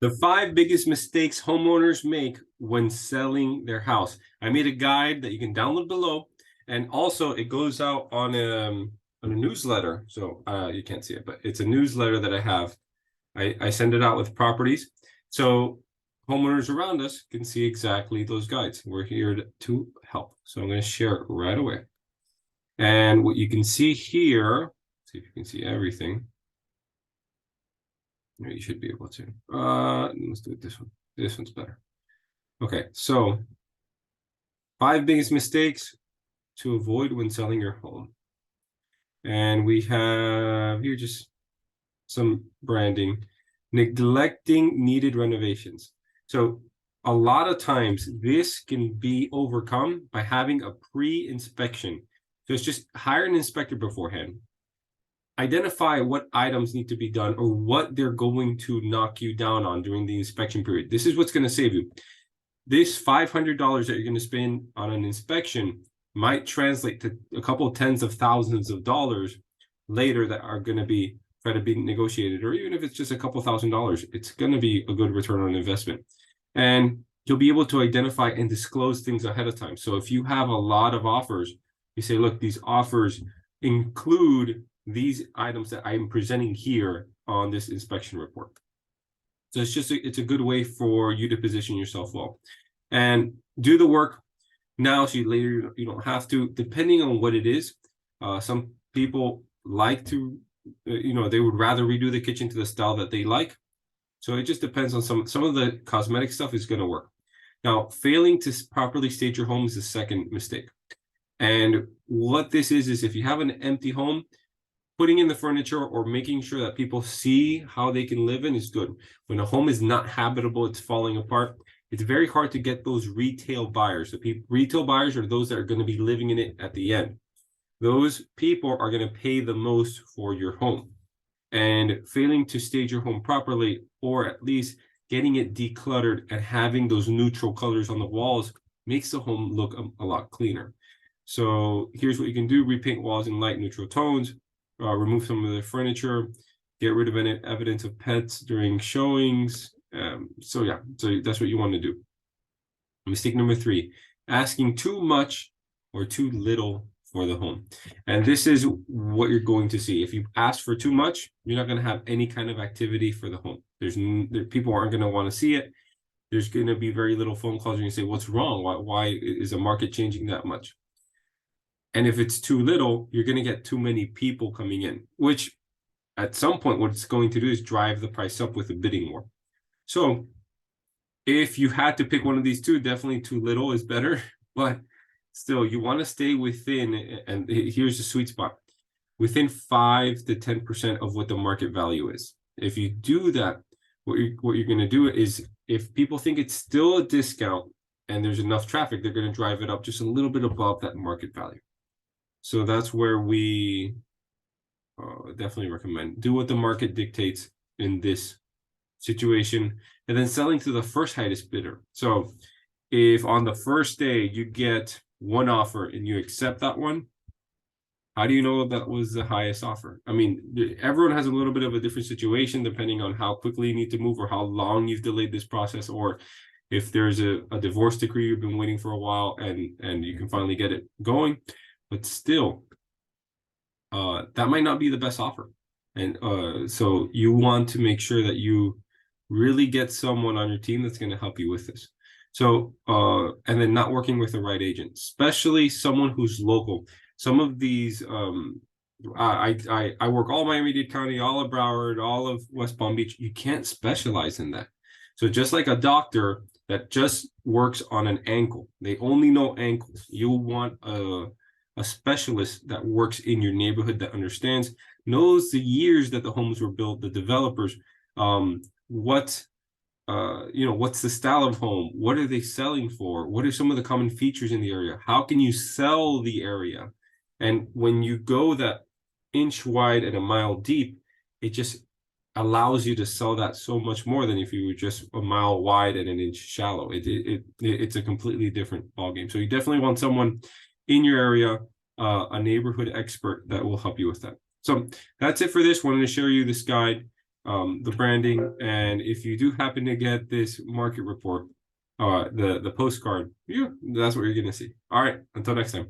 The 5 biggest mistakes homeowners make when selling their house. I made a guide that you can download below, and also it goes out on a newsletter. So you can't see it, but it's a newsletter that I have. I send it out with properties, so homeowners around us can see exactly those guides. We're here to help. So I'm going to share it right away. And what you can see here, see if you can see everything. You should be able to. Let's do it this one. This one's better. Okay, so 5 biggest mistakes to avoid when selling your home. And we have here just some branding. Neglecting needed renovations. So a lot of times this can be overcome by having a pre-inspection. So it's just hire an inspector beforehand. Identify what items need to be done or what they're going to knock you down on during the inspection period. This is what's going to save you. This $500 that you're going to spend on an inspection might translate to a couple of tens of thousands of dollars later that are going to be try to be negotiated, or even if it's just a couple $1,000s, it's going to be a good return on investment. And you'll be able to identify and disclose things ahead of time. So if you have a lot of offers, you say, look, these offers include these items that I'm presenting here on this inspection report. So it's a good way for you to position yourself well and do the work now so later you don't have to, depending on what it is. Some people like to, they would rather redo the kitchen to the style that they like. So it just depends on some of the cosmetic stuff is going to work. Now, failing to properly stage your home is the second mistake. And what this is if you have an empty home, putting in the furniture or making sure that people see how they can live in is good. When a home is not habitable, it's falling apart, it's very hard to get those retail buyers. Retail buyers are those that are going to be living in it at the end. Those people are going to pay the most for your home. And failing to stage your home properly, or at least getting it decluttered and having those neutral colors on the walls, makes the home look a lot cleaner. So here's what you can do: repaint walls in light neutral tones, remove some of the furniture, get rid of any evidence of pets during showings. So that's what you want to do. Mistake number 3, asking too much or too little for the home. And this is what you're going to see. If you ask for too much, you're not going to have any kind of activity for the home. People aren't going to want to see it. There's going to be very little phone calls. You're going to say, what's wrong? Why is the market changing that much? And if it's too little, you're going to get too many people coming in, which at some point, what it's going to do is drive the price up with the bidding war. So if you had to pick one of these two, definitely too little is better, but still you want to stay within, and here's the sweet spot, within 5 to 10% of what the market value is. If you do that, what you're going to do is, if people think it's still a discount and there's enough traffic, they're going to drive it up just a little bit above that market value. So that's where we definitely recommend do what the market dictates in this situation, and then selling to the first highest bidder. So if on the first day you get one offer and you accept that one, how do you know that was the highest offer? I mean, everyone has a little bit of a different situation depending on how quickly you need to move or how long you've delayed this process, or if there's a divorce decree you've been waiting for a while and you can finally get it going. But still, that might not be the best offer. And so you want to make sure that you really get someone on your team that's going to help you with this. So, and then not working with the right agent, especially someone who's local. Some of these, I work all Miami-Dade County, all of Broward, all of West Palm Beach. You can't specialize in that. So just like a doctor that just works on an ankle, they only know ankles. You want a specialist that works in your neighborhood, that understands, knows the years that the homes were built, the developers, what's the style of home, what are they selling for, what are some of the common features in the area, how can you sell the area. And when you go that inch wide and a mile deep, it just allows you to sell that so much more than if you were just a mile wide and an inch shallow. It's a completely different ballgame. So you definitely want someone in your area, a neighborhood expert that will help you with that. So that's it for this. Wanted to share you this guide. the branding, and if you do happen to get this market report, the postcard, yeah, that's what you're gonna see. All right, until next time.